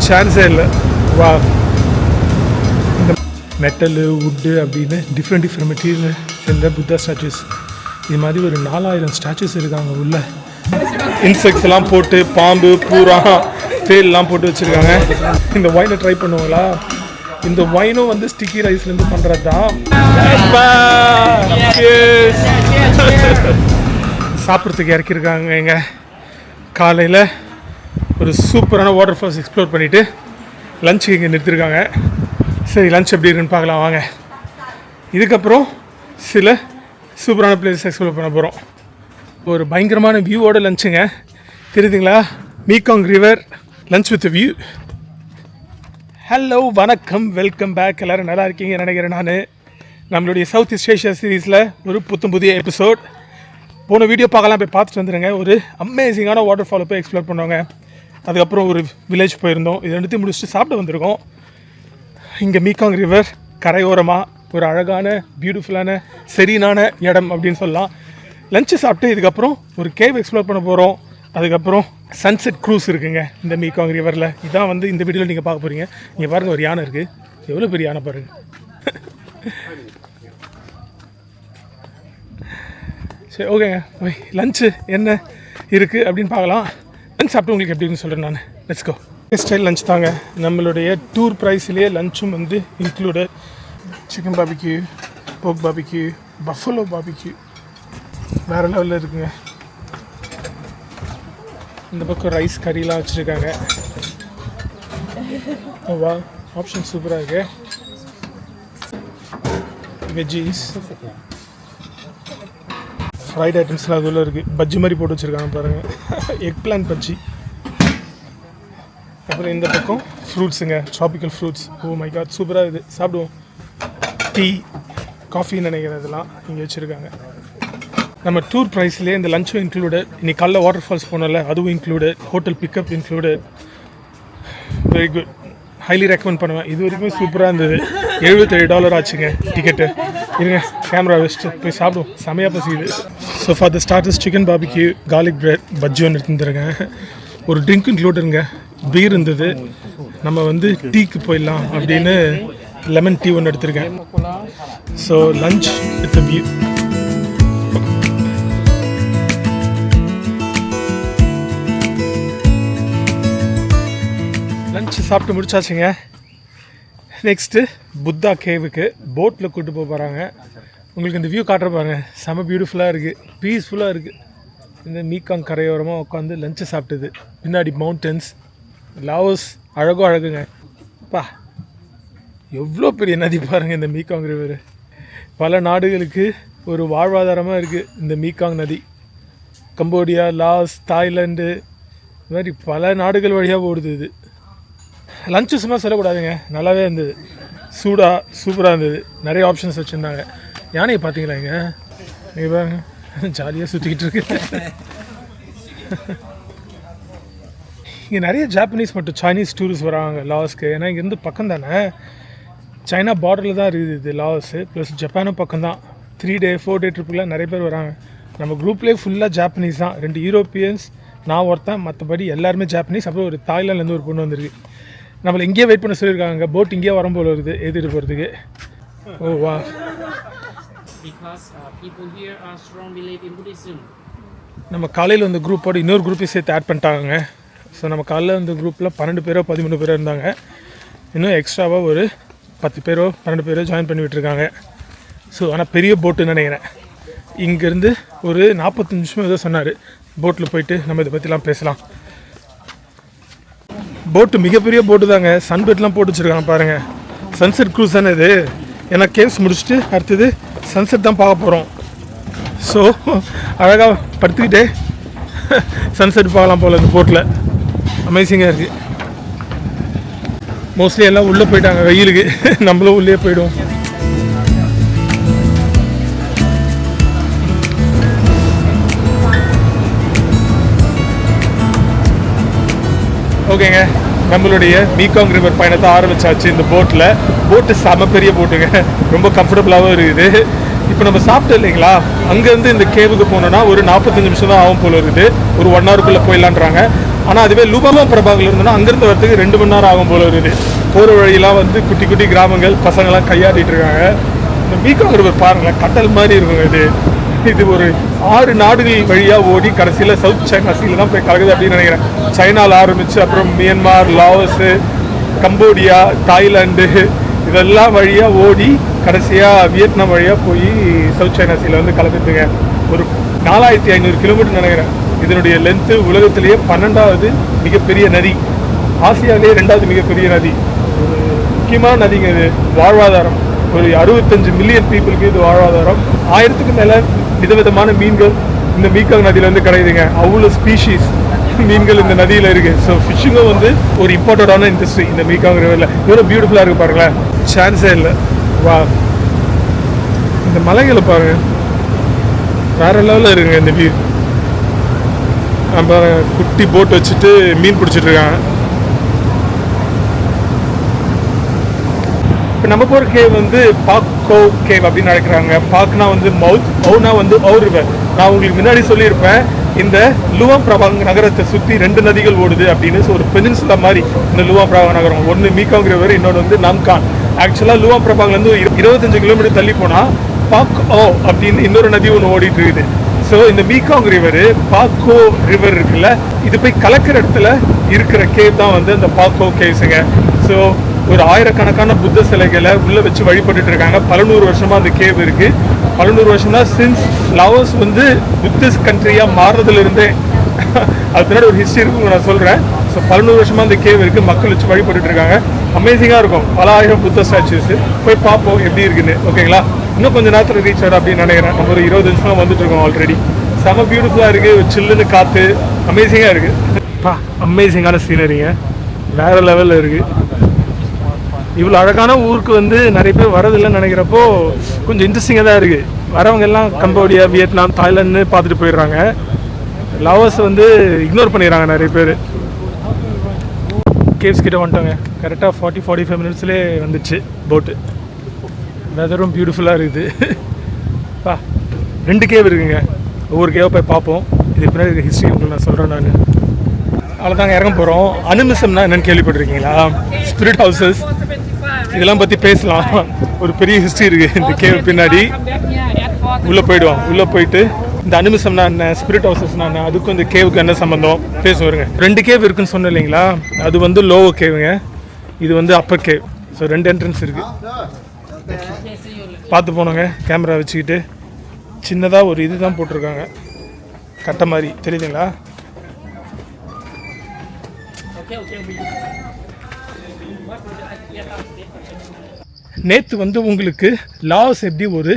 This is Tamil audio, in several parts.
சான்ஸே இல்லை. வா, இந்த மெட்டலு வுட்டு அப்படின்னு டிஃப்ரெண்ட் மெட்டீரியல் சேர்ந்த புத்தா ஸ்டாச்சுஸ். இது மாதிரி ஒரு 4000 ஸ்டாச்சுஸ் இருக்காங்க உள்ள. இன்செக்ட்ஸ் எல்லாம் போட்டு பாம்பு பூரா தேல்லாம் போட்டு வச்சுருக்காங்க. இந்த ஒயினை ட்ரை பண்ணுவாங்களா? இந்த ஒயினும் வந்து ஸ்டிக்கி ரைஸ்லேருந்து பண்ணுறது தான். சாப்பிட்றதுக்கு இறக்கியிருக்காங்க. எங்க காலையில் ஒரு சூப்பரான வாட்டர் ஃபால்ஸ் எக்ஸ்ப்ளோர் பண்ணிவிட்டு லஞ்சுக்கு இங்கே நிறுத்திருக்காங்க. சரி, லஞ்ச் எப்படி இருக்குன்னு பார்க்கலாம் வாங்க. இதுக்கப்புறம் சில சூப்பரான பிளேஸ் எக்ஸ்ப்ளோர் பண்ண போகிறோம். ஒரு பயங்கரமான வியூவோட லஞ்சுங்க. தெரியுதுங்களா? Mekong river lunch with view. Hello, வணக்கம், வெல்கம் பேக். எல்லோரும் நல்லா இருக்கீங்க நினைக்கிறேன். நான் நம்மளுடைய சவுத் ஈஸ்ட் ஏஷியா சீரீஸில் ஒரு புதிய எபிசோட். போன வீடியோ பார்க்கலாம், போய் பார்த்துட்டு வந்துடுங்க. ஒரு அமேசிங்கான வாட்டர் ஃபாலை போய் எக்ஸ்ப்ளோர் பண்ணுவாங்க. அதுக்கப்புறம் ஒரு வில்லேஜ் போயிருந்தோம். இது ரெண்டுத்தையும் முடிச்சுட்டு சாப்பிட்டு வந்திருக்கோம். இங்கே மீகாங் ரிவர் கரையோரமாக ஒரு அழகான பியூட்டிஃபுல்லான செரீனான இடம் அப்படின்னு சொல்லலாம். லஞ்சு சாப்பிட்டு இதுக்கப்புறம் ஒரு கேவ் எக்ஸ்ப்ளோர் பண்ண போகிறோம். அதுக்கப்புறம் சன்செட் க்ரூஸ் இருக்குங்க இந்த மீகாங் ரிவரில். இதான் வந்து இந்த வீடியோவில் நீங்கள் பார்க்க போகிறீங்க. இங்கே பாருங்கள், ஒரு யானை இருக்குது. எவ்வளோ பெரிய யானை பாருங்கள். சரி, ஓகேங்க. லஞ்சு என்ன இருக்குது அப்படின்னு பார்க்கலாம். லஞ்ச் சாப்பிட்டு உங்களுக்கு எப்படின்னு சொல்கிறேன் நான். Let's go. ஸ்டைல் லஞ்ச் தாங்க. நம்மளுடைய டூர் ப்ரைஸ்லேயே லஞ்சும் வந்து இன்க்ளூடட். சிக்கன் பாபிக்யூ, போக் பாபிக்யூ, பஃபலோ பாபிக்யூ வேறு லெவலில் இருக்குங்க. இந்த பக்கம் ரைஸ் கறிலாம் வச்சுருக்காங்க. வா, ஆப்ஷன் சூப்பராக இருக்கு. வெஜ்ஜீஸ், ஃப்ரைட் ஐட்டம்ஸ்லாம் அதுள்ள இருக்குது. பஜ்ஜி மாதிரி போட்டு வச்சுருக்காங்க பாருங்கள். Eggplant bajji. அப்புறம் இந்த பக்கம் ஃப்ரூட்ஸுங்க, tropical fruits. Oh my god, சூப்பராக இருக்குது. சாப்பிடுவோம். டீ, காஃபின்னு நினைக்கிறேன். இதெல்லாம் இங்கே வச்சுருக்காங்க. நம்ம டூர் ப்ரைஸ்லேயே இந்த லஞ்சும் இன்க்ளூடட். இன்றைக்கி காலைல வாட்டர் ஃபால்ஸ் போனோம்ல, அதுவும் included. Hotel pickup included. Very good, highly recommend பண்ணுவேன். இது வரைக்கும் சூப்பராக இருந்தது. $77 ஆச்சுங்க டிக்கெட்டு. இருங்க, கேமரா வச்சுட்டு போய் சாப்பிடுவோம். செமையாக பசிக்குது. So for the starters chicken barbecue, garlic bread, bajji ஒன்று எடுத்துருங்க. ஒரு ட்ரிங்க் இன்க்ளூடுங்க. பீர் இருந்தது. நம்ம வந்து டீக்கு போயிடலாம் அப்படின்னு லெமன் டீ ஒன்று எடுத்திருக்கேன். So lunch with view. Lunch சாப்பிட்டு முடிச்சாச்சுங்க. நெக்ஸ்ட்டு புத்தா கேவுக்கு போட்டில் கூப்பிட்டு போக போகிறாங்க. உங்களுக்கு இந்த வியூ காட்டுற பாருங்க. செம பியூட்டிஃபுல்லாக இருக்குது, பீஸ்ஃபுல்லாக இருக்குது. இந்த மீகாங் கரையோரமாக உட்காந்து லஞ்சு சாப்பிட்டது. பின்னாடி மவுண்டன்ஸ், லாவோஸ் அழகுங்க. பா, எவ்வளோ பெரிய நதி பாருங்கள் இந்த மீகாங் ரிவர். பல நாடுகளுக்கு ஒரு வாழ்வாதாரமாக இருக்குது இந்த மீகாங் நதி. கம்போடியா, லாஸ், தாய்லாந்து, இது மாதிரி பல நாடுகள் வழியாக ஓடுது இது. லஞ்சு சும்மா சொல்லக்கூடாதுங்க, நல்லாவே இருந்தது. சூப்பராக இருந்தது. நிறைய ஆப்ஷன்ஸ் வச்சுருந்தாங்க. யானையை பார்த்தீங்களா? இங்கே பாருங்க, ஜாலியாக சுற்றிக்கிட்டு இருக்கு. இங்கே நிறைய ஜாப்பனீஸ் மற்றும் சைனீஸ் டூரிஸ்ட் வராங்க லாஸ்க்கு. ஏன்னா இங்கேருந்து பக்கம் தானே, சைனா பார்டரில் தான் இருக்குது இது லாஸு. ப்ளஸ் ஜப்பானும் பக்கம் தான். 3 day 4 day ட்ரிப்புலாம் நிறைய பேர் வராங்க. நம்ம குரூப்லேயே ஃபுல்லாக ஜாப்பனீஸ் தான். 2 யூரோப்பியன்ஸ், நான் ஒருத்தன். மற்றபடி எல்லாருமே ஜாப்பனீஸ். அப்புறம் ஒரு தாய்லாந்துலேருந்து ஒரு பொண்ணு வந்திருக்கு. நம்மளை இங்கேயே வெயிட் பண்ண சொல்லியிருக்காங்க. போட் இங்கேயே வரும்போது வருது ஏற்றிட்டு போகிறதுக்கு. ஓ வா. நம்ம காலையில் வந்து குரூப்போடு இன்னொரு குரூப்பையும் சேர்த்து ஆட் பண்ணிட்டாங்க. ஸோ நம்ம காலையில் வந்து குரூப்பில் 12 பேரோ 13 பேரோ இருந்தாங்க. இன்னும் எக்ஸ்ட்ராவாக ஒரு 10 பேரோ 12 பேரோ ஜாயின் பண்ணி விட்டுருக்காங்க. ஸோ ஆனால் பெரிய போட்டுன்னு நினைக்கிறேன். இங்கேருந்து ஒரு 45 நிமிஷம் ஏதோ சொன்னார். போட்டில் போயிட்டு நம்ம இதை பற்றிலாம் பேசலாம். போட்டு மிகப்பெரிய போட்டு தாங்க. சன்பெட்லாம் போட்டு வச்சுருக்காங்க பாருங்கள். சன்செட் க்ரூஸ் தானே இது. ஏன்னா கேவ்ஸ் முடிச்சுட்டு அடுத்தது சன்செட் தான் பார்க்க போகிறோம். ஸோ அழகாக படுத்துக்கிட்டே சன்செட் பார்க்கலாம் போல் இந்த போட்டில். அமேசிங்காக இருக்குது. மோஸ்ட்லி எல்லாம் உள்ளே போயிட்டாங்க வெயிலுக்கு. நம்மளும் உள்ளே போயிடுவோம். ஓகேங்க, நம்மளுடைய மீகாங் ரிவர் பயணத்தை ஆரம்பிச்சாச்சு. இந்த போட்டு செம பெரிய போட்டுங்க. ரொம்ப கம்ஃபர்டபுளாகவும் இருக்குது. இப்போ நம்ம சாப்பிட்டோம் இல்லைங்களா, அங்கேருந்து இந்த கேவுக்கு போனோன்னா ஒரு 45 நிமிஷம் தான் ஆகும் போல் இருக்குது. ஒரு 1 ஹவருக்குள்ளே போயிடலான்றாங்க. ஆனால் அதுவே லுவாம் பிரபாகில் இருந்தோன்னா அங்கேருந்து வரத்துக்கு 2 மணி நேரம் ஆகும் போல இருக்குது. போகிற வழியெல்லாம் வந்து குட்டி குட்டி கிராமங்கள், பசங்கள்லாம் கையாடிட்டு இருக்காங்க. இந்த மீகாங் ரிவர் பாருங்களேன், கடல் மாதிரி இருக்குங்க. இது ஒரு 6 நாடுகள் வழியாக ஓடி கடைசியில் சவுத் சைனா சீல தான் போய் கலக்குது அப்படின்னு நினைக்கிறேன். சைனாவில் ஆரம்பித்து அப்புறம் மியான்மார், லாவோஸு, கம்போடியா, தாய்லாந்து இதெல்லாம் வழியாக ஓடி கடைசியாக வியட்நாம் வழியாக போய் சவுத் சைனா சீல வந்து கலந்துட்டுங்க. ஒரு 4500 கிலோமீட்டர் நினைக்கிறேன். இதனுடைய லென்த்து உலகத்திலேயே 12வது மிகப்பெரிய நதி, ஆசியாவிலேயே 2வது மிகப்பெரிய நதி. ஒரு முக்கியமான நதிங்க இது. வாழ்வாதாரம் ஒரு 65 மில்லியன் பீப்புளுக்கு இது வாழ்வாதாரம். 1000க்கு மேலே விதவிதமான மீன்கள் இந்த மீகாங் நதியில் வந்து கிடையாதுங்க. அவ்வளோ ஸ்பீஷீஸ் மீன்கள் இந்த நதியில் இருக்குது. ஸோ ஃபிஷ்ஷிங்கும் வந்து ஒரு இம்பார்ட்டண்டான இண்டஸ்ட்ரி இந்த மீகாங் ரிவரில். இவ்வளோ பியூட்டிஃபுல்லாக இருக்குது பாருங்களேன், சான்ஸே இல்லை. வா, இந்த மலைகளை பாருங்கள், வேறு லெவலில் இருக்குங்க இந்த வியூ. நம்ம குட்டி போட் வச்சுட்டு மீன் பிடிச்சிட்டு இருக்காங்க. இப்போ நம்ம போகிற கேவ் வந்து பாக்கோ கேவ் அப்படின்னு அழைக்கிறாங்க. பாக்னா வந்து மவுத், மவுனா வந்து ரிவர். நான் உங்களுக்கு முன்னாடி சொல்லியிருப்பேன், இந்த லுவாம் பிரபாங் நகரத்தை சுற்றி 2 நதிகள் ஓடுது அப்படின்னு. ஸோ ஒரு பெனின்சுலா மாதிரி இந்த லுவாம் பிரபாங் நகரம். ஒன்று மீகாங் ரிவர், இன்னொன்று வந்து நாம்கான். ஆக்சுவலாக லுவாம் பிரபாங்லேருந்து 25 கிலோமீட்டர் தள்ளி போனால் பாக்கோ அப்படின்னு இன்னொரு நதி ஒன்று ஓடிட்டு இருக்குது. ஸோ இந்த மீகாங் ரிவரு, பாக்கோ ரிவர் இருக்குல்ல, இது போய் கலக்கிற இடத்துல இருக்கிற கேவ் தான் வந்து இந்த பாக்கோ கேவ்ஸுங்க. ஸோ ஒரு 1000கணக்கான புத்த சிலைகளை உள்ளே வச்சு வழிபட்டுட்டு இருக்காங்க. பல 100 வருஷமாக அந்த கேவ் இருக்குது. பல 100 வருஷம் தான் சின்ஸ் லாவோஸ் வந்து புத்திஸ்ட் கண்ட்ரியாக மாறுறதுலேருந்தே. அது பின்னாடி ஒரு ஹிஸ்ட்ரி இருக்குன்னு நான் சொல்கிறேன். ஸோ பல 100 வருஷமாக அந்த கேவ் இருக்குது, மக்கள் வச்சு வழிபட்டுட்டு இருக்காங்க. அமேசிங்காக இருக்கும், பல 1000 புத்த ஸ்டாச்சுஸ். போய் பார்ப்போம் எப்படி இருக்குன்னு, ஓகேங்களா? இன்னும் கொஞ்சம் நேரத்தில் ரீச் ஆகிடும் அப்படின்னு நினைக்கிறேன். நம்ம ஒரு 20 நிமிஷம் வந்துட்டு இருக்கோம் ஆல்ரெடி. செம பியூட்டிஃபுல்லாக இருக்குது, சில்லுன்னு காற்று, அமேசிங்காக இருக்குது. அமேசிங்கான சீனரிங்க, வேறு லெவலில் இருக்குது. இவ்வளோ அழகான ஊருக்கு வந்து நிறைய பேர் வரதில்லைன்னு நினைக்கிறப்போ கொஞ்சம் இன்ட்ரெஸ்டிங்காக தான் இருக்குது. வரவங்க எல்லாம் கம்போடியா, வியட்நாம், தாய்லாந்து பார்த்துட்டு போயிடுறாங்க. லாவோஸ் வந்து இக்னோர் பண்ணிடுறாங்க நிறைய பேர். கேவ்ஸ் கிட்ட வந்துட்டோங்க. கரெக்டாக 40-45 மினிட்ஸ்லேயே வந்துச்சு போட்டு. வெதரும் பியூட்டிஃபுல்லாக இருக்குது. 2 கேவ் இருக்குங்க. ஒவ்வொரு கேவை போய் பார்ப்போம். இதுக்கு பின்னாடி இருக்க ஹிஸ்ட்ரி உங்களுக்கு நான் சொல்கிறேன். நான் அவ்வளோதாங்க, இறங்க போகிறோம். அனிமிசம்னா என்னென்னு கேள்விப்பட்டிருக்கீங்களா? ஸ்பிரிட் ஹவுசஸ், இதெல்லாம் பற்றி பேசலாம். ஒரு பெரிய ஹிஸ்ட்ரி இருக்குது இந்த கேவ் பின்னாடி. உள்ளே போயிடுவோம். உள்ளே போயிட்டு இந்த அனிமிசம்னா என்ன, ஸ்பிரிட் ஹவுசஸ்னா என்ன, அதுக்கும் இந்த கேவுக்கு என்ன சம்மந்தம் பேசும் வருங்க. 2 கேவ் இருக்குன்னு சொன்னேன் இல்லைங்களா? அது வந்து லோவர் கேவுங்க, இது வந்து அப்பர் கேவ். ஸோ 2 என்ட்ரன்ஸ் இருக்குது. பார்த்து போனோங்க கேமரா வச்சுக்கிட்டு. சின்னதாக ஒரு இது தான் போட்டிருக்காங்க, கட்டை மாதிரி தெரியுதுங்களா? நேற்று வந்து உங்களுக்கு லாவோஸ் எப்படி ஒரு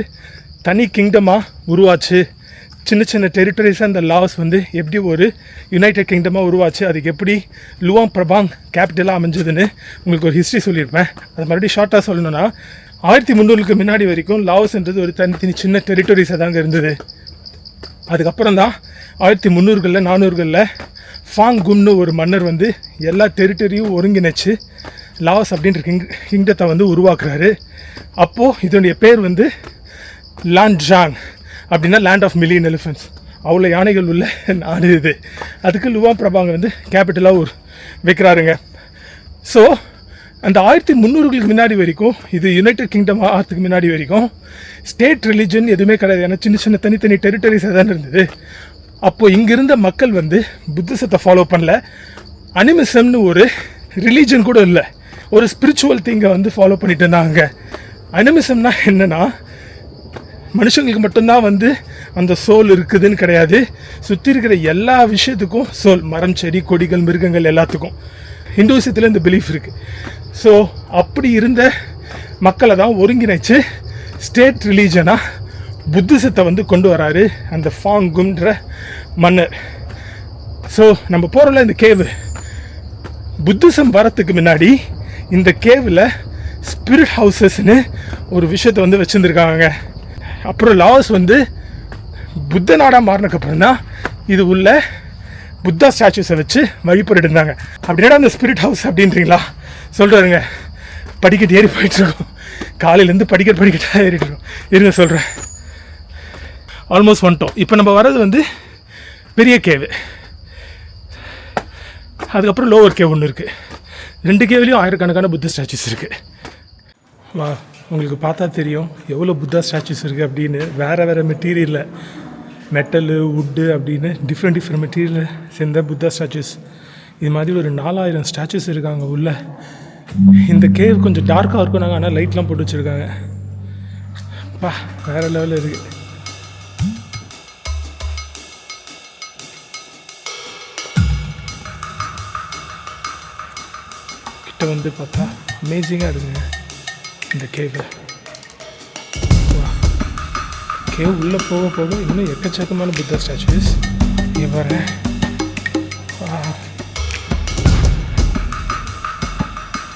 தனி கிங்டமாக உருவாச்சு, சின்ன சின்ன டெரிட்டரிஸாக இந்த லாவோஸ் வந்து எப்படி ஒரு யுனைடெட் கிங்டமாக உருவாச்சு, அதுக்கு எப்படி லுவாம் பிரபாங் கேபிட்டலாக அமைஞ்சதுன்னு உங்களுக்கு ஒரு ஹிஸ்ட்ரி சொல்லியிருப்பேன். அது மறுபடியும் ஷார்ட்டாக சொல்லணும்னா 1300க்கு முன்னாடி வரைக்கும் லாவோஸ்ன்றது ஒரு தனித்தனி சின்ன டெரிட்டரிஸாக தாங்க இருந்தது. அதுக்கப்புறம் தான் 1300களில் 400களில் ஃபாங் கும்னு ஒரு மன்னர் வந்து எல்லா டெரிட்டரியும் ஒருங்கிணைச்சு லாவோஸ் அப்படின்ற கிங்டத்தை வந்து உருவாக்குறாரு. அப்போது இதனுடைய பேர் வந்து லான்ஜாங், அப்படின்னா லேண்ட் ஆஃப் மில்லியன் எலிஃபென்ட்ஸ். அவ்வளோ யானைகள் உள்ள நாடு இது. அதுக்கு லுவாம் பிரபாங்க வந்து கேபிட்டலாக வைக்கிறாருங்க. ஸோ அந்த 1300களுக்கு முன்னாடி வரைக்கும், இது யுனைடெட் கிங்டம் ஆகிறதுக்கு முன்னாடி வரைக்கும் ஸ்டேட் ரிலிஜன் எதுவுமே கிடையாது. ஏன்னா சின்ன சின்ன தனித்தனி டெரிட்டரிஸாக தான் இருந்தது. அப்போது இங்கிருந்த மக்கள் வந்து புத்திசத்தை ஃபாலோ பண்ணல. அனிமிசம்னு ஒரு ரிலீஜன் கூட இல்லை, ஒரு ஸ்பிரிச்சுவல் திங்கை வந்து ஃபாலோ பண்ணிட்டு இருந்தாங்க. அனிமிசம்னா என்னென்னா, மனுஷங்களுக்கு மட்டும்தான் வந்து அந்த சோல் இருக்குதுன்னு கிடையாது, சுற்றி இருக்கிற எல்லா விஷயத்துக்கும் சோல், மரம், செடி, கொடிகள், மிருகங்கள் எல்லாத்துக்கும். ஹிந்துவிசத்தில் இந்த பிலீஃப் இருக்குது. ஸோ அப்படி இருந்த மக்களை தான் ஒருங்கிணைச்சு ஸ்டேட் ரிலீஜனாக புத்திசத்தை வந்து கொண்டு வராரு அந்த ஃபாங்குன்ற மன்னர். ஸோ நம்ம போகிறோம்ல இந்த கேவு, புத்திசம் வரத்துக்கு முன்னாடி இந்த கேவில் ஸ்பிரிட் ஹவுசஸ்ன்னு ஒரு விஷயத்தை வந்து வச்சுருந்துருக்காங்க. அப்புறம் லாவோஸ் வந்து புத்த நாடாக மாறினதுக்கப்புறம் தான் இது உள்ள புத்தா ஸ்டாச்சுஸை வச்சு வழிபட்டு இருந்தாங்க. அப்படின்னா அந்த ஸ்பிரிட் ஹவுஸ் அப்படின்றீங்களா சொல்கிறாருங்க. படிக்கட்டு ஏறி போயிட்டுருக்கோம், காலையிலேருந்து படிக்கட்டாக ஏறிட்டுருக்கோம். இருங்க சொல்கிறேன். ஆல்மோஸ்ட் வந்துட்டோம். இப்போ நம்ம வர்றது வந்து பெரிய கேவு. அதுக்கப்புறம் லோவர் கேவ் ஒன்று இருக்குது. 2 கேவ்லேயும் ஆயிரக்கணக்கான புத்த ஸ்டாச்சுஸ் இருக்குது. வா, உங்களுக்கு பார்த்தா தெரியும் எவ்வளோ புத்தா ஸ்டாச்சுஸ் இருக்குது அப்படின்னு. வேறு மெட்டீரியலில் மெட்டலு, வுட்டு அப்படின்னு டிஃப்ரெண்ட் மெட்டீரியல் சேர்ந்த புத்தா ஸ்டாச்சுஸ். இது மாதிரி ஒரு 4000 ஸ்டாச்சுஸ் இருக்காங்க உள்ள. இந்த கேவ் கொஞ்சம் டார்க்காக இருக்கும், நாங்கள் ஆனால் லைட்லாம் போட்டு வச்சுருக்காங்க. பா, வேறு லெவலில் இருக்குது. கிட்ட வந்து பார்த்தா அமேசிங்காக இருக்குங்க இந்த கேவ். கேவ் உள்ளே போக போக இன்னும் எக்கச்சக்கமான புத்தா ஸ்டாச்சுஸ் இங்கே பாருங்க.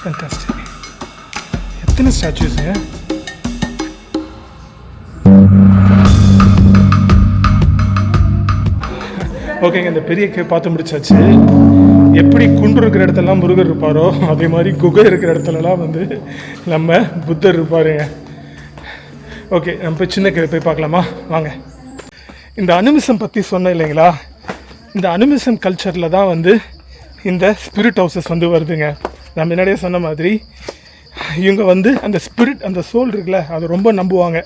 ஃபேன்டாஸ்டிக். எத்தனை ஸ்டாச்சுஸுங்க. ஓகேங்க, இந்த பெரிய கேவ் பார்த்து முடிச்சாச்சு. எப்படி குன்று இருக்கிற இடத்துலலாம் முருகர் இருப்பாரோ அதே மாதிரி குகை இருக்கிற இடத்துலலாம் வந்து நம்ம புத்தர் இருப்பாருங்க. ஓகே, நம்ம போய் சின்ன கேவ் போய் பார்க்கலாமா? வாங்க. இந்த அனிமிசம் பற்றி சொன்னேன் இல்லைங்களா, இந்த அனிமிசம் கல்ச்சரில் தான் வந்து இந்த ஸ்பிரிட் ஹவுசஸ் வந்து வருதுங்க. நான் முன்னாடியே சொன்ன மாதிரி இவங்க வந்து அந்த ஸ்பிரிட், அந்த சோல் இருக்குல்ல, அதை ரொம்ப நம்புவாங்க.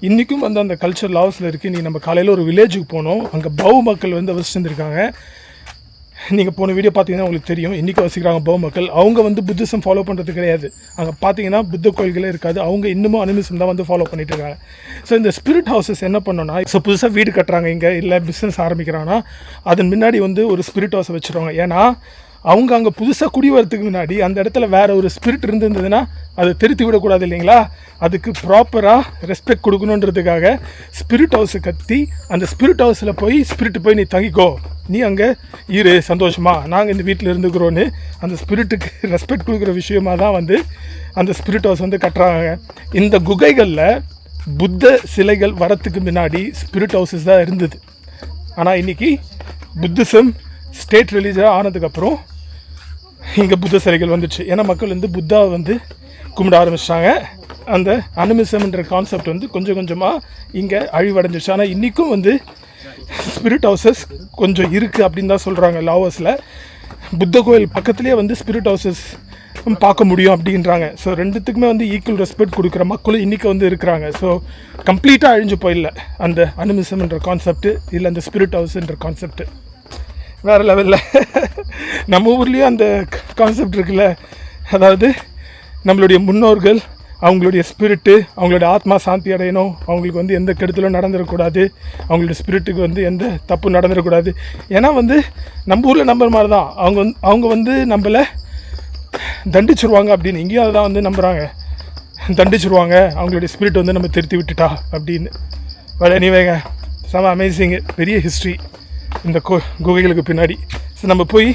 இன்றைக்கும் வந்து அந்த கல்ச்சர் லாஸில் இருக்குது. நீ நம்ம காலையில் ஒரு வில்லேஜுக்கு போனோம், அங்கே பவு மக்கள் வந்து வசிச்சுருந்துருக்காங்க. நீங்கள் போன வீடியோ பார்த்தீங்கன்னா உங்களுக்கு தெரியும். இன்றைக்கி வசிக்கிறாங்க பவு மக்கள். அவங்க வந்து புத்திசம் ஃபாலோ பண்ணுறது கிடையாது. அங்கே பார்த்தீங்கன்னா புத்த கோயில்களே இருக்காது. அவங்க இன்னமும் அனிமிசம் தான் வந்து ஃபாலோ பண்ணிட்டு இருக்காங்க. ஸோ இந்த ஸ்பிரிட் ஹவுசஸ் என்ன பண்ணோன்னா, ஸோ புதுசாக வீடு கட்டுறாங்க இங்கே, இல்லை பிஸ்னஸ் ஆரம்பிக்கிறாங்கன்னா அதன் முன்னாடி வந்து ஒரு ஸ்பிரிட் ஹவுஸை வச்சுருவாங்க. ஏன்னா அவங்க அங்கே புதுசாக குடி வரத்துக்கு முன்னாடி அந்த இடத்துல வேறு ஒரு ஸ்பிரிட் இருந்ததுன்னா அதை திருத்தி விடக்கூடாது இல்லைங்களா. அதுக்கு ப்ராப்பராக ரெஸ்பெக்ட் கொடுக்கணுன்றதுக்காக ஸ்பிரிட் ஹவுஸை கட்டி, அந்த ஸ்பிரிட் ஹவுஸில் போய் ஸ்பிரிட்டு போய் நீ தங்கிக்கோ, நீ அங்கே இரு சந்தோஷமா, நாங்கள் இந்த வீட்டில் இருந்துக்கிறோன்னு அந்த ஸ்பிரிட்டுக்கு ரெஸ்பெக்ட் கொடுக்குற விஷயமாக தான் வந்து அந்த ஸ்பிரிட் ஹவுஸ் வந்து கட்டுறாங்க. இந்த குகைகளில் புத்த சிலைகள் வரத்துக்கு முன்னாடி ஸ்பிரிட் ஹவுஸஸ் தான் இருந்தது. ஆனால் இன்றைக்கி புத்திசம் ஸ்டேட் ரிலீஜனாக ஆனதுக்கப்புறம் இங்கே புத்த சிலைகள் வந்துடுச்சு. ஏன்னா மக்கள் வந்து புத்தாவை வந்து கும்பிட ஆரம்பிச்சிட்டாங்க. அந்த அனிமிசம்ன்ற கான்செப்ட் வந்து கொஞ்சம் கொஞ்சமாக இங்கே அழிவடைஞ்சிச்சு. ஆனால் இன்றைக்கும் வந்து ஸ்பிரிட் ஹவுசஸ் கொஞ்சம் இருக்குது அப்படின்னு தான் சொல்கிறாங்க. லாவோஸில் புத்த கோயில் பக்கத்துலேயே வந்து ஸ்பிரிட் ஹவுசஸ் பார்க்க முடியும் அப்படின்றாங்க. ஸோ ரெண்டுத்துக்குமே வந்து ஈக்குவல் ரெஸ்பெக்ட் கொடுக்குற மக்களும் இன்றைக்கி வந்து இருக்கிறாங்க. ஸோ கம்ப்ளீட்டாக அழிஞ்சு போயிடல அந்த அனிமிசம்ன்ற கான்செப்ட்டு, இல்லை அந்த ஸ்பிரிட் ஹவுஸ்ன்ற கான்செப்ட்டு. வேறு லெவலில் நம்ம ஊர்லேயும் அந்த கான்செப்ட் இருக்குல்ல, அதாவது நம்மளுடைய முன்னோர்கள் அவங்களுடைய ஸ்பிரிட்டு, அவங்களுடைய ஆத்மா சாந்தி அடையணும், அவங்களுக்கு வந்து எந்த கெடுதலும் நடந்துடக்கூடாது, அவங்களுடைய ஸ்பிரிட்டுக்கு வந்து எந்த தப்பு நடந்துடக்கூடாது. ஏன்னா வந்து நம்ம ஊரில் நம்புற மாதிரி தான் அவங்க வந்து நம்மளை தண்டிச்சிருவாங்க அப்படின்னு. இங்கேயும் அதை தான் வந்து நம்புகிறாங்க, தண்டிச்சிருவாங்க அவங்களுடைய ஸ்பிரிட் வந்து நம்ம திருத்தி விட்டுட்டா அப்படின்னு. பட் எனிவேங்க, செம அமேசிங்கு, பெரிய ஹிஸ்ட்ரி இந்த குகைகளுக்கு பின்னாடி. ஸோ நம்ம போய்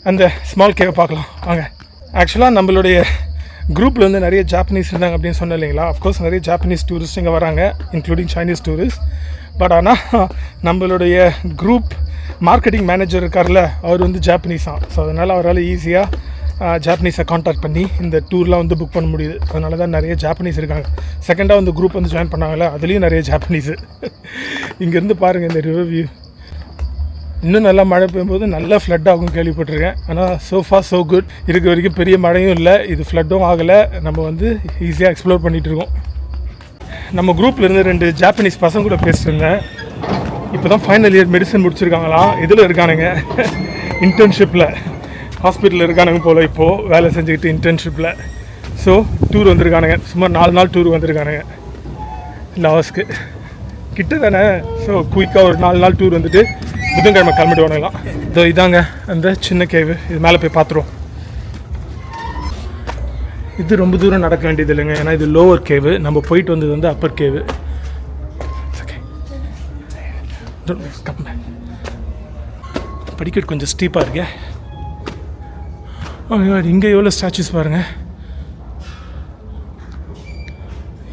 அந்த ஸ்மால் கேவை பார்க்கலாம் வாங்க. ஆக்சுவலாக நம்மளுடைய குரூப்பில் வந்து நிறைய ஜாப்பனீஸ் இருந்தாங்க அப்படின்னு சொன்னேன் இல்லைங்களா. அஃப்கோர்ஸ் நிறைய ஜாப்பனீஸ் டூரிஸ்ட் இங்கே வராங்க, இன்க்ளூடிங் சைனீஸ் டூரிஸ்ட். பட் ஆனால் நம்மளுடைய குரூப் மார்க்கெட்டிங் மேனேஜர் இருக்கார்ல, அவர் வந்து ஜாப்பனீஸ் தான். ஸோ அதனால் அவரால் ஈஸியாக ஜாப்பனீஸை கான்டாக்ட் பண்ணி இந்த டூர்லாம் வந்து புக் பண்ண முடியுது. அதனால தான் நிறைய ஜாப்பனீஸ் இருக்காங்க. செகண்டாக வந்து குரூப் வந்து ஜாயின் பண்ணாங்களே, அதுலேயும் நிறைய ஜாப்பனீஸு. இங்கேருந்து பாருங்கள் இந்த ரிவர் வியூ. இன்னும் நல்லா மழை பெய்யும்போது நல்லா ஃப்ளட் ஆகும் கேள்விப்பட்டிருக்கேன். ஆனால் சோஃபா ஸோ குட். இருக்க வரைக்கும் பெரிய மழையும் இல்லை, இது ஃப்ளட்டும் ஆகலை. நம்ம வந்து ஈஸியாக எக்ஸ்ப்ளோர் பண்ணிகிட்ருக்கோம். நம்ம குரூப்பில் இருந்து 2 ஜாப்பனீஸ் பசங்க கூட பேசிட்டுருந்தேன். இப்போ தான் ஃபைனல் இயர் மெடிசன் முடிச்சிருக்காங்களாம். இதில் இருக்கானுங்க இன்டர்ன்ஷிப்பில், ஹாஸ்பிட்டலில் இருக்கானுங்க போல் இப்போது வேலை செஞ்சுக்கிட்டு இன்டர்ன்ஷிப்பில். ஸோ டூர் வந்திருக்கானுங்க, சுமார் 4 நாள் டூர் வந்திருக்கானுங்க லாஸ்க்கு. கிட்ட தானே, ஸோ குயிக்காக ஒரு 4 நாள் டூர் வந்துட்டு புதன்கிழமை கிளம்பிட்டு வரலாம். இதோ இதாங்க அந்த சின்ன கேவு, இது மேலே போய் பார்த்துருவோம். இது ரொம்ப தூரம் நடக்க வேண்டியது இல்லைங்க, ஏன்னா இது லோவர் கேவு. நம்ம போயிட்டு வந்தது வந்து அப்பர் கேவு. படிக்கட்டு கொஞ்சம் ஸ்டீப்பாக இருக்கே. இங்கே எவ்வளோ ஸ்டாச்சுஸ் பாருங்கள்.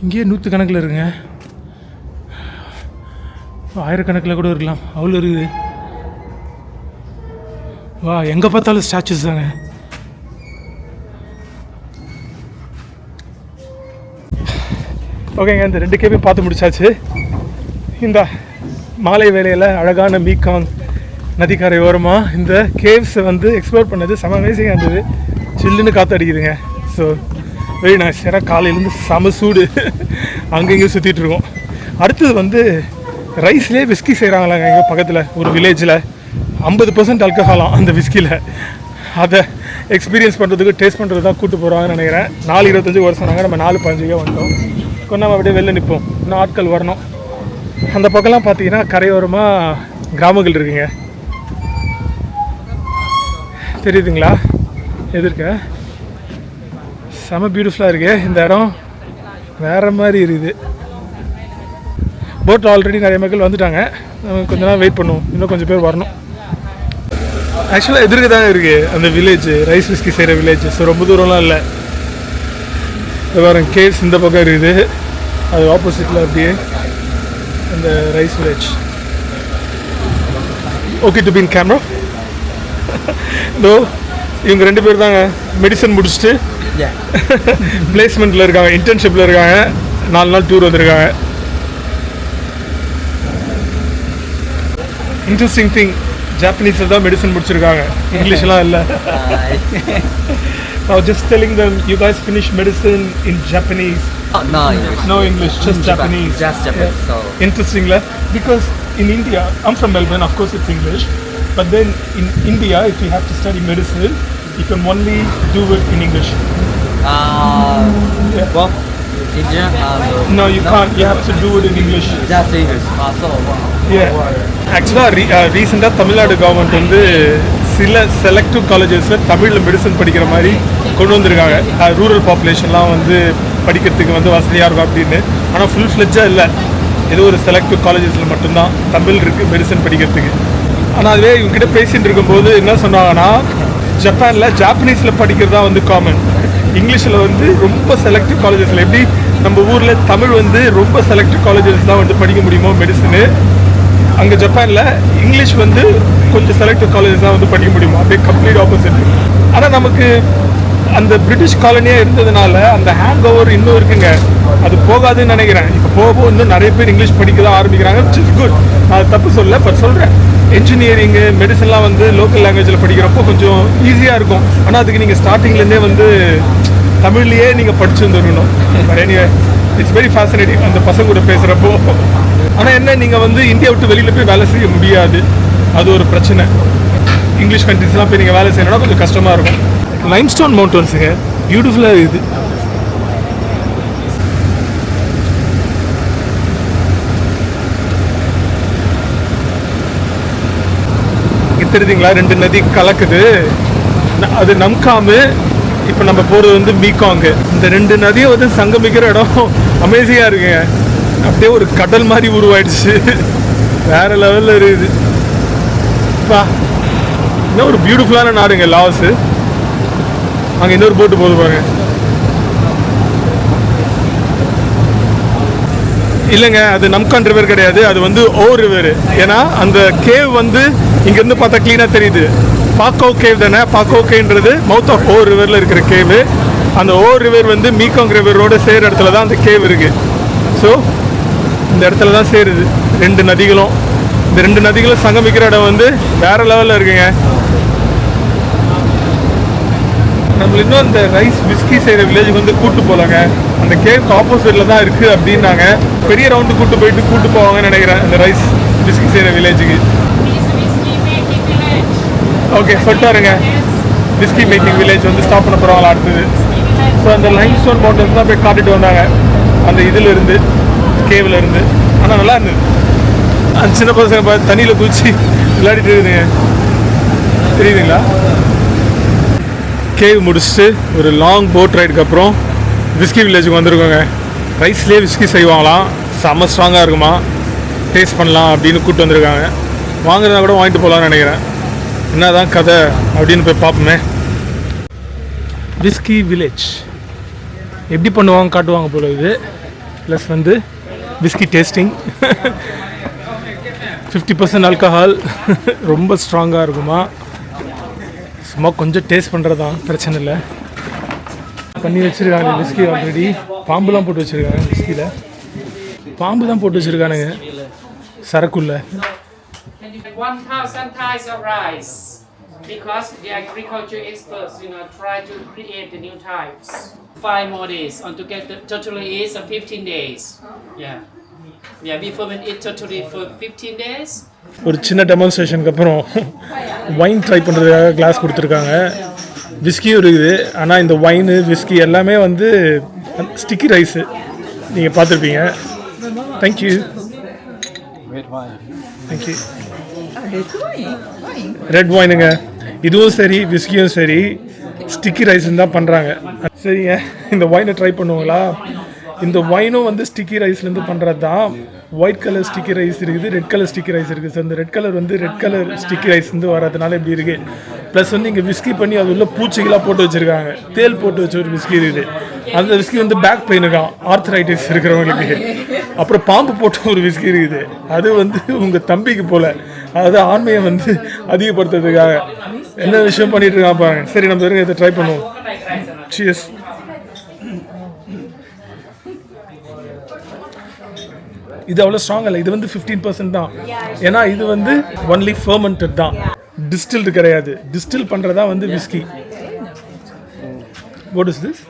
இங்கேயே 100 கணக்கில் இருக்குங்க, ஆயிரக்கணக்கில் கூட இருக்கலாம், அவ்வளோ இருக்குது. வா, எங்கே பார்த்தாலும் ஸ்டாச்சுஸ் தாங்க. ஓகேங்க, இந்த 2 கேவையும் பார்த்து முடிச்சாச்சு. இந்த மாலை வேலையில் அழகான மீகாங் நதிக்கரை ஓரமாக இந்த கேவ்ஸை வந்து எக்ஸ்ப்ளோர் பண்ணது செம அமேசிங்காக இருந்தது. சில்லுன்னு காற்று அடிக்குதுங்க. So very nice. ஏன்னா காலையிலேருந்து செம சூடு அங்கேயும் சுற்றிட்டு இருக்கோம். அடுத்தது வந்து ரைஸ்லேயே விஸ்கி செய்கிறாங்களாங்க எங்கள் பக்கத்தில் ஒரு வில்லேஜில். 50% ஆல்கஹாலாம் அந்த விஸ்கியில். அதை எக்ஸ்பீரியன்ஸ் பண்ணுறதுக்கு டேஸ்ட் பண்ணுறது தான் கூப்பிட்டு போகிறாங்கன்னு நினைக்கிறேன். 4:25 வருஷம் நாங்கள் நம்ம 4:15 வந்துட்டோம். கொஞ்சம் அப்படியே வெளில நிற்போம், இன்னும் ஆட்கள் வரணும். அந்த பக்கம்லாம் பார்த்தீங்கன்னா கரையோரமாக கிராமங்கள் இருக்குங்க, தெரியுதுங்களா? எதிர்க்க செம பியூட்டிஃபுல்லாக இருக்கு இந்த இடம், வேறு மாதிரி இருக்குது. போட் ஆல்ரெடி நிறைய மக்கள் வந்துட்டாங்க. நம்ம கொஞ்ச நேரம் வெயிட் பண்ணுவோம், இன்னும் கொஞ்சம் பேர் வரணும். ஆக்சுவலாக எதிர்க்க தான் இருக்குது அந்த வில்லேஜ், ரைஸ் விஸ்கி செய்கிற வில்லேஜ். ஸோ ரொம்ப தூரம்லாம் இல்லை. வேறு கேவ்ஸ் இந்த பக்கம் இருக்குது, அது ஆப்போசிட்டில் அப்படியே அந்த rice village. Okay to been camera. இதோ இவங்க 2 பேர் தாங்க மெடிசன் முடிச்சுட்டு பிளேஸ்மெண்ட்டில் இருக்காங்க, இன்டர்ன்ஷிப்பில் இருக்காங்க, 4 நாள் டூர் வந்திருக்காங்க. இன்ட்ரெஸ்டிங் திங், ஜாப்பனீஸில் தான் மெடிசன் முடிச்சிருக்காங்க, இங்கிலீஷ்லாம் இல்லை. I was just telling them, you guys finish medicine in Japanese. No English. No English, just Japanese. Just Japanese. Yeah. So Interesting, because in India, I'm from Melbourne, of course it's English, but then in India, if you have to study medicine, you can only do it in English. yeah. Well, India. No, you can't. You have to do it in English. Just English. So wow. Yeah. ஆக்சுவலாக ரீசெண்டாக தமிழ்நாடு கவர்மெண்ட் வந்து சில செலக்டிவ் காலேஜஸில் தமிழில் மெடிசன் படிக்கிற மாதிரி கொண்டு வந்திருக்காங்க. ரூரல் பாப்புலேஷன்லாம் வந்து படிக்கிறதுக்கு வந்து வசதியாக இருக்கும் அப்படின்னு. ஆனால் ஃபுல் ஃப்ளெட்ஜாக இல்லை, ஏதோ ஒரு செலக்டிவ் காலேஜஸில் மட்டும்தான் தமிழ் இருக்குது மெடிசன் படிக்கிறதுக்கு. ஆனால் அதுவே இவங்ககிட்ட பேசிகிட்டு இருக்கும்போது என்ன சொன்னாங்கன்னா, ஜப்பானில் ஜாப்பனீஸில் படிக்கிறது தான் வந்து காமன், இங்கிலீஷில் வந்து ரொம்ப செலக்டிவ் காலேஜஸில், எப்படி நம்ம ஊரில் தமிழ் வந்து ரொம்ப செலக்டிவ் காலேஜஸ் தான் வந்து படிக்க முடியுமோ மெடிசனு, அங்கே ஜப்பானில் இங்கிலீஷ் வந்து கொஞ்சம் செலக்டிவ் காலேஜஸ் தான் வந்து படிக்க முடியுமா, அப்படியே கம்ப்ளீட் ஆப்போசிட். ஆனால் நமக்கு அந்த பிரிட்டிஷ் காலனியாக இருந்ததுனால அந்த ஹேங் ஓவர் இன்னும் இருக்குங்க, அது போகாதுன்னு நினைக்கிறேன். இப்போ போக இன்னும் நிறைய பேர் இங்கிலீஷ் படிக்க தான் ஆரம்பிக்கிறாங்க, விச் இஸ் குட். நான் தப்பு சொல்ல, பட் சொல்கிறேன், என்ஜினியரிங்கு மெடிசன்லாம் வந்து லோக்கல் லாங்குவேஜில் படிக்கிறப்போ கொஞ்சம் ஈஸியாக இருக்கும். ஆனால் அதுக்கு நீங்கள் ஸ்டார்டிங்லேருந்தே வந்து தமிழ்லேயே நீங்கள் படிச்சு வந்துடணும். எனிவே இட்ஸ் வெரி ஃபேசினேட்டிங் அந்த பசங்க கூட பேசுகிறப்போ. ஆனால் என்ன, நீங்கள் வந்து இந்தியா விட்டு வெளியில் போய் வேலை செய்ய முடியாது, அது ஒரு பிரச்சனை. இங்கிலீஷ் கண்ட்ரிஸ்லாம் போய் நீங்கள் வேலை செய்யணும்னா கொஞ்சம் கஷ்டமாக இருக்கும். லைம்ஸ்டோன் மவுண்டன்ஸுங்க, பியூட்டிஃபுல்லாக இருக்குது. தெரியுதுங்களா, 2 நதி கலக்குது. அது நம்காமு, இப்போ நம்ம போகிறது வந்து மீகாங்கு. இந்த 2 நதியும் வந்து சங்கமிக்கிற இடம் அமேசிங்காக இருக்குங்க. அப்படியே ஒரு கடல் மாதிரி உருவாயிடுச்சு, வேறு லெவலில் இருக்குது. பா, இன்னும் ஒரு பியூட்டிஃபுல்லான நாடுங்க லாஸ். அங்கே இன்னொரு போட்டு போது பாருங்க. இல்லைங்க, அது நம்கான் ரிவர் கிடையாது, அது வந்து ஓ ரிவர். ஏன்னா அந்த கேவ் வந்து இங்கேருந்து பார்த்தா க்ளீனாக தெரியுது, பாக்கோ கேவ் தானே. பாக்கோ கேவ்ன்றது மவுத் ஆஃப் ஓ ரிவரில் இருக்கிற கேவு. அந்த ஓ ரிவர் வந்து மீகாங் ரிவரோட சேர இடத்துல தான் அந்த கேவ் இருக்குது. ஸோ இந்த இடத்துல தான் சேருது 2 நதிகளும். இந்த 2 நதிகளும் சங்கமிக்கிற இடம் வந்து வேறு லெவலில் இருக்குங்க. நம்ம இன்னும் இந்த ரைஸ் விஸ்கி செய்கிற வில்லேஜுக்கு வந்து கூப்பிட்டு போகலாங்க, அந்த கேவுக்கு ஆப்போசிட்டில் தான் இருக்குது அப்படின்னாங்க. பெரிய ரவுண்டு கூப்பிட்டு போவாங்கன்னு நினைக்கிறேன் இந்த ரைஸ் விஸ்கி செய்கிற வில்லேஜுக்கு. ஓகே, சொல்லிட்டாருங்க, விஸ்கி மேக்கிங் வில்லேஜ் வந்து ஸ்டாப் பண்ண போகிறாங்களா அடுத்தது. ஸோ அந்த லைம்ஸ்டோன் மவுண்டன்ஸ் தான் போய் காட்டிட்டு வந்தாங்க அந்த இதிலிருந்து, கேவில் இருந்து. ஆனால் நல்லா இருந்தது. அந்த சின்ன பசங்க பார்த்து தண்ணியில் குதிச்சு விளையாடிட்டு இருக்குதுங்க, தெரியுதுங்களா? கேவ் முடிச்சுட்டு ஒரு லாங் போட் ரைடுக்கு அப்புறம் விஸ்கி வில்லேஜுக்கு வந்திருக்கோங்க. ரைஸ்லேயே விஸ்கி செய்வாங்களாம், செம்ம ஸ்ட்ராங்காக இருக்குமா, டேஸ்ட் பண்ணலாம் அப்படின்னு கூப்பிட்டு வந்திருக்காங்க. வாங்குறதா கூட வாங்கிட்டு போகலான்னு நினைக்கிறேன். என்ன தான் கதை அப்படின்னு போய் பார்ப்போமே. விஸ்கி வில்லேஜ் எப்படி பண்ணுவாங்க காட்டுவாங்க போல இது. ப்ளஸ் வந்து விஸ்கி டேஸ்டிங் 50% ஆல்கஹால், ரொம்ப ஸ்ட்ராங்காக இருக்குமா. சும்மா கொஞ்சம் டேஸ்ட் பண்ணுறதான், பிரச்சனை இல்லை. பண்ணி வச்சுருக்காங்க விஸ்கி ஆல்ரெடி. பாம்புலாம் போட்டு வச்சுருக்காங்க விஸ்கியில், பாம்பு தான் போட்டு வச்சுருக்கானுங்க சரக்குள்ள. 1,000 types of rice because the agriculture experts, try to create the new types. 5 more days. Altogether, totally is 15 days. Yeah. Yeah, we ferment it totally for 15 days. ஒரு சின்ன டெமான்ஸ்ட்ரேஷனுக்கு அப்புறம் வைன் ட்ரை பண்ணுறதுக்காக கிளாஸ் கொடுத்துருக்காங்க. விஸ்கியும் இருக்குது. ஆனால் இந்த ஒயின் விஸ்கி எல்லாமே வந்து ஸ்டிக்கி ரைஸு நீங்கள் பார்த்துருப்பீங்க. தேங்க்யூ. தேங்க்யூ. ரெட் ஒயினுங்க. இதுவும் சரி விஸ்கியும் சரி ஸ்டிக்கி ரைஸ்ன்னு தான் பண்ணுறாங்க. சரிங்க, இந்த ஒயினை ட்ரை பண்ணுவோங்களா? இந்த ஒயினும் வந்து ஸ்டிக்கி ரைஸ்லேருந்து பண்ணுறது தான். ஒயிட் கலர் ஸ்டிக்கி ரைஸ் இருக்குது, ரெட் கலர் ஸ்டிக்கி ரைஸ் இருக்குது. ஸோ இந்த ரெட் கலர் வந்து ரெட் கலர் ஸ்டிக்கி ரைஸ்லேருந்து வரதுனால இப்படி இருக்குது. ப்ளஸ் வந்து இங்கே விஸ்கி பண்ணி அது உள்ள பூச்சிகளாக போட்டு வச்சுருக்காங்க. தேல் போட்டு வச்ச ஒரு விஸ்கி இருக்குது. அந்த விஸ்கி வந்து பேக் பெயினுக்கான், ஆர்த்தரைட்டிஸ் இருக்கிறவங்களுக்கு. அப்புறம் பாம்பு போட்ட ஒரு விஸ்கி இருக்குது. அது வந்து உங்கள் தம்பிக்கு போல், அதாவது ஆண்மையை வந்து அதிகப்படுத்துறதுக்காக என்ன விஷயம் பண்ணிட்டு இருக்கான் பாருங்க. சரி, நம்ம இருங்க இதை ட்ரை பண்ணுவோம். சியர்ஸ். இது அவ்வளோ ஸ்ட்ராங் இல்லை. இது வந்து 15% தான். ஏன்னா இது வந்து ஒன்லி ஃபர்மெண்டட் தான், டிஸ்டில்டு கிடையாது. டிஸ்டில் பண்ணுறதா வந்து whisky. What is this?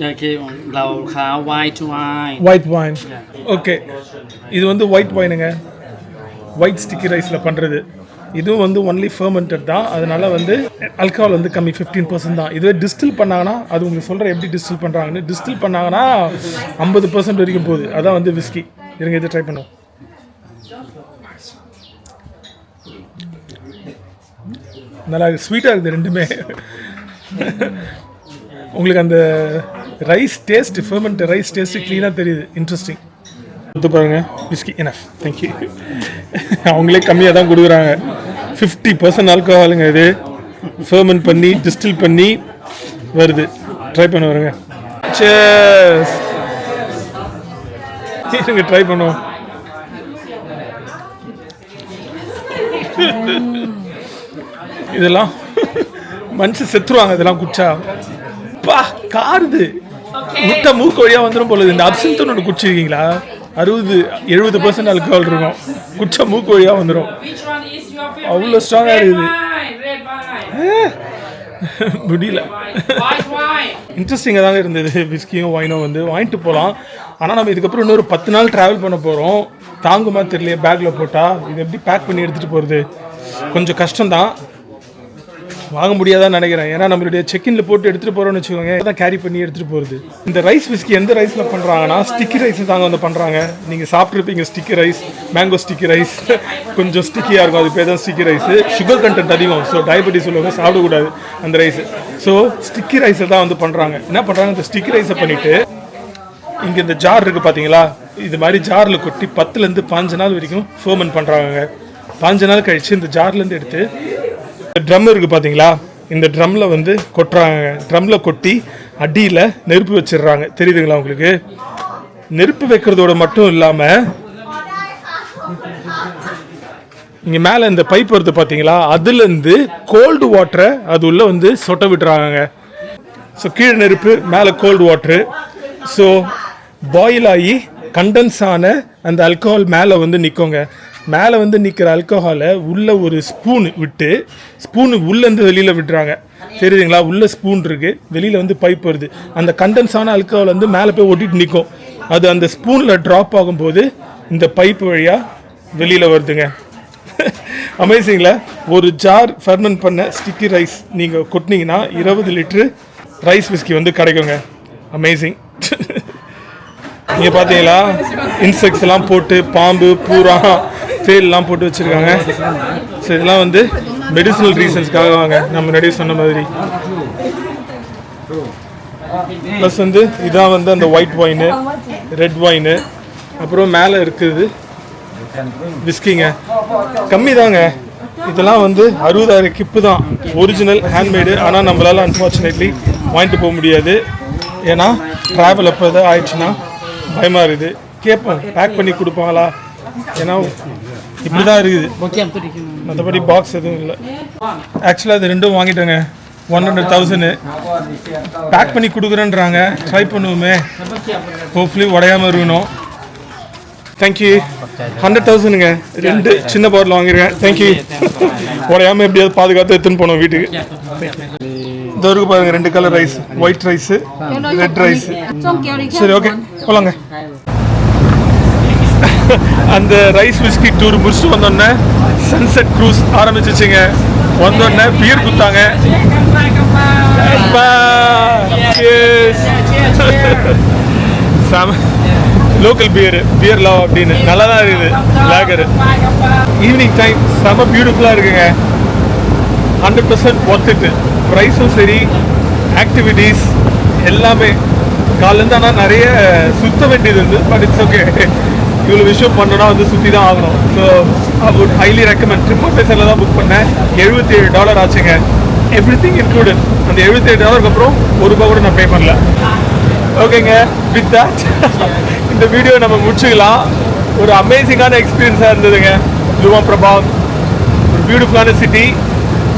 Okay, เราค้า white wine. White wine. Okay, இது வந்து ஒயிட் வைனுங்க. ஒயிட் ஸ்டிக்கி ரைஸில் பண்ணுறது. இதுவும் வந்து ஒன்லி ஃபர்மெண்டட் தான். அதனால வந்து ஆல்கஹால் வந்து கம்மி, 15% தான். இதுவே டிஸ்டில் பண்ணாங்கன்னா, அது உங்களுக்கு சொல்கிறேன் எப்படி டிஸ்டில் பண்ணுறாங்கன்னு. டிஸ்டில் பண்ணாங்கன்னா 50% வரைக்கும் போகுது. அதான் வந்து விஸ்கி. இருங்க இதை ட்ரை பண்ணுவோம். நல்லா ஸ்வீட்டாக இருக்குது ரெண்டுமே. உங்களுக்கு அந்த rice taste, ferment rice taste க்ளீனாக தெரியுது. இன்ட்ரெஸ்டிங். இது பாருங்க, விஸ்கி எனஃப். தேங்க்யூ. அவங்களே கம்மியாக தான் கொடுக்குறாங்க. 50% ஆல்கஹாலுங்க. இது ஃபர்மெண்ட் பண்ணி டிஸ்டில் பண்ணி வருது. ட்ரை பண்ண வருங்க. சேர்ஸ். இருங்க ட்ரை பண்ணுவோம். இதெல்லாம் மனுஷன் செத்துருவாங்க இதெல்லாம் குடிச்சா. பா காருது, முட்டை மூக்கு வழியாக வந்துடும் போல. இந்த அப்சன்ட்னு ஒன்று குடிச்சிருக்கீங்களா? 60-70% ஆல்கஹால் இருக்கும். குடிச்சா மூக்கு வழியாக வந்துடும். அவ்வளோ ஸ்ட்ராங்காக இருக்குது. முடியல. இன்ட்ரெஸ்டிங்காக தாங்க இருந்தது. விஸ்கியும் ஒயினும் வந்து வாங்கிட்டு போகலாம். ஆனால் நம்ம இதுக்கப்புறம் இன்னொரு 10 நாள் ட்ராவல் பண்ண போகிறோம். தாங்குமா தெரியலையே பேக்கில் போட்டால். இது எப்படி பேக் பண்ணி எடுத்துகிட்டு போகிறது கொஞ்சம் கஷ்டம்தான். வாங்க முடியாதான்னு நினைக்கிறேன். ஏன்னா நம்மளுடைய செக்இன்ல போட்டு எடுத்துகிட்டு போகிறோம்னு வச்சுக்கோங்க, தான் கேரி பண்ணி எடுத்துகிட்டு போகிறது. இந்த ரைஸ் விஸ்கி எந்த ரைஸில் பண்ணுறாங்கன்னா ஸ்டிக்கி ரைஸ் தாங்க வந்து பண்ணுறாங்க. நீங்கள் சாப்பிட்ருப்பீங்க sticky rice, mango sticky rice. கொஞ்சம் ஸ்டிக்கியாக இருக்கும், அது பேர் தான் ஸ்டிக்கி ரைஸு. சுகர் கண்டென்ட் அதிகம். ஸோ டயபெட்டிஸ் உள்ளவங்க சாப்பிடக்கூடாது அந்த ரைஸு. ஸோ ஸ்டிக்கி ரைஸை தான் வந்து பண்ணுறாங்க. என்ன பண்ணுறாங்க, இந்த ஸ்டிக்கி ரைஸை பண்ணிவிட்டு இங்கே இந்த ஜார் இருக்குது பார்த்தீங்களா, இது மாதிரி ஜாரில் கொட்டி 10லேருந்து 15 நாள் வரைக்கும் ஃபர்மெண்ட் பண்ணுறாங்க. 15 நாள் கழித்து இந்த ஜார்லேருந்து எடுத்து ட்ரம் இருக்குது பார்த்தீங்களா, இந்த ட்ரம்மில் வந்து கொட்டுறாங்க. ட்ரம்மில் கொட்டி அடியில் நெருப்பு வச்சிடுறாங்க. தெரியுதுங்களா உங்களுக்கு? நெருப்பு வைக்கிறதோட மட்டும் இல்லாமல் இங்கே மேலே இந்த பைப் வருது பார்த்தீங்களா, அதுலேருந்து கோல்டு வாட்டரை அது உள்ளே வந்து சொட்ட விட்டுறாங்க. ஸோ கீழே நெருப்பு, மேலே கோல்டு வாட்ரு. ஸோ பாயில் ஆகி கண்டென்ஸ் ஆன அந்த ஆல்கஹால் மேலே வந்து நிற்குங்க. மேலே வந்து நிற்கிற ஆல்கஹாலை உள்ளே ஒரு ஸ்பூன் விட்டு, ஸ்பூனு உள்ளேருந்து வெளியில் விட்டுறாங்க. தெரியுதுங்களா? உள்ளே ஸ்பூன் இருக்குது, வெளியில் வந்து பைப் வருது. அந்த கண்டென்ஸான ஆல்கஹால் வந்து மேலே போய் ஒட்டிட்டு நிற்கும். அது அந்த ஸ்பூனில் ட்ராப் ஆகும்போது இந்த பைப் வழியாக வெளியில் வருதுங்க. அமேசிங்கில் ஒரு ஜார் ஃபர்மெண்ட் பண்ண ஸ்டிக்கி ரைஸ் நீங்கள் கொட்டினீங்கன்னா 20 லிட்ரு ரைஸ் விஸ்கி வந்து கிடைக்குங்க. அமேசிங். நீங்கள் பார்த்தீங்களா, இன்செக்ட்ஸ் எல்லாம் போட்டு, பாம்பு, பூரா, தேல்லாம் போட்டு வச்சுருக்காங்க. ஸோ இதெல்லாம் வந்து மெடிசினல் ரீசன்ஸ்க்காக வாங்க, நம்ம முன்னாடியே சொன்ன மாதிரி. ப்ளஸ் வந்து இதான் வந்து அந்த ஒயிட் ஒயினு, ரெட் ஒயினு, அப்புறம் மேலே இருக்குது விஸ்கிங்க. கம்மி தாங்க. இதெல்லாம் வந்து 60,000 கிப்பு தான், ஒரிஜினல் ஹேண்ட்மேடு. ஆனால் நம்மளால் அன்ஃபார்ச்சுனேட்லி வாங்கிட்டு போக முடியாது. ஏன்னா ட்ராவல் அப்போ எதாவது ஆயிடுச்சுன்னா பயமாக இருக்குது. கேட்போம், பேக் பண்ணி கொடுப்பாங்களா? ஏன்னா இப்படி தான் இருக்குது, மற்றபடி பாக்ஸ் எதுவும் இல்லை. ஆக்சுவலாக அது ரெண்டும் வாங்கிட்டேங்க. 100,000 பேக் பண்ணி கொடுக்குறேன்றாங்க. ட்ரை பண்ணுவோமே, ஹோப்ஃபுல்லி உடையாமல் இருக்கணும். தேங்க்யூ 100,000ங்க 2 சின்ன பாட்டில் வாங்கியிருக்கேன் தேங்க்யூ உடையாமல் எப்படியாவது பாதுகாத்து எடுத்துன்னு போனோம் வீட்டுக்கு இந்த இருக்கு பாருங்க 2 colour rice white rice red rice சரி ஓகே போலாங்க அந்த ரைஸ் விஸ்கி டூர் முடிச்சுட்டு வந்தோடனே சன்செட் க்ரூஸ் ஆரம்பிச்சிச்சுங்க வந்தோடனே பியர் குத்தாங்க லோக்கல் பியர் லவ் அப்படின்னு நல்லா தான் இருக்குது லேகரு ஈவினிங் டைம் செம பியூட்டிஃபுல்லாக இருக்குங்க 100% ஒர்த்துட்டு ப்ரைஸும் சரி ஆக்டிவிட்டீஸ் எல்லாமே காலேருந்து ஆனால் நிறைய சுற்ற வேண்டியது இருந்து பட் இட்ஸ் ஓகே இவ்வளோ விஷயம் பண்ணோன்னா வந்து சுற்றி தான் ஆகணும் so I would highly recommend trip பேசரில் தான் புக் பண்ணேன் $77 ஆச்சுங்க எவ்ரி திங் இன்க்ளூடட் அந்த $77 அப்புறம் ₹1 கூட நான் பே பண்ணல ஓகேங்க வித் தட் இந்த வீடியோ நம்ம முடிச்சுக்கலாம் ஒரு அமேசிங்கான எக்ஸ்பீரியன்ஸாக இருந்ததுங்க லுவாங் பிரபாங் ஒரு பியூட்டிஃபுல்லான சிட்டி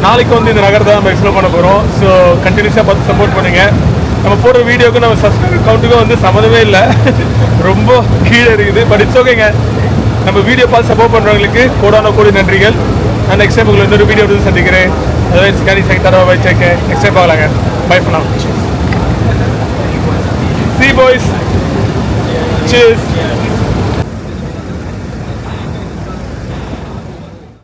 நாளைக்கு வந்து இந்த நகரத்தை நம்ம எக்ஸ்ப்ளோர் பண்ண போகிறோம் ஸோ கண்டினியூஸாக பார்த்து சப்போர்ட் பண்ணுங்கள் நம்ம போடுற வீடியோக்கு நம்ம சப்ஸ்கிரைபர் கவுண்ட்டுக்கும் வந்து சம்மந்தமே இல்லை ரொம்ப கீழே இருக்குது பட் இட்ஸ் ஓகேங்க நம்ம வீடியோ பார்த்து சப்போர்ட் பண்ணுறவங்களுக்கு கோடி நன்றிகள் நான் நெக்ஸ்ட் டைம் உங்களை இன்னொரு வீடியோ வந்து சந்திக்கிறேன் அதாவது ஸ்கேனி சைட்டாரோ வச்சுக்க நெக்ஸ்ட் டைம் பார்க்கலாங்க பை பண்ணா See you boys. Cheers.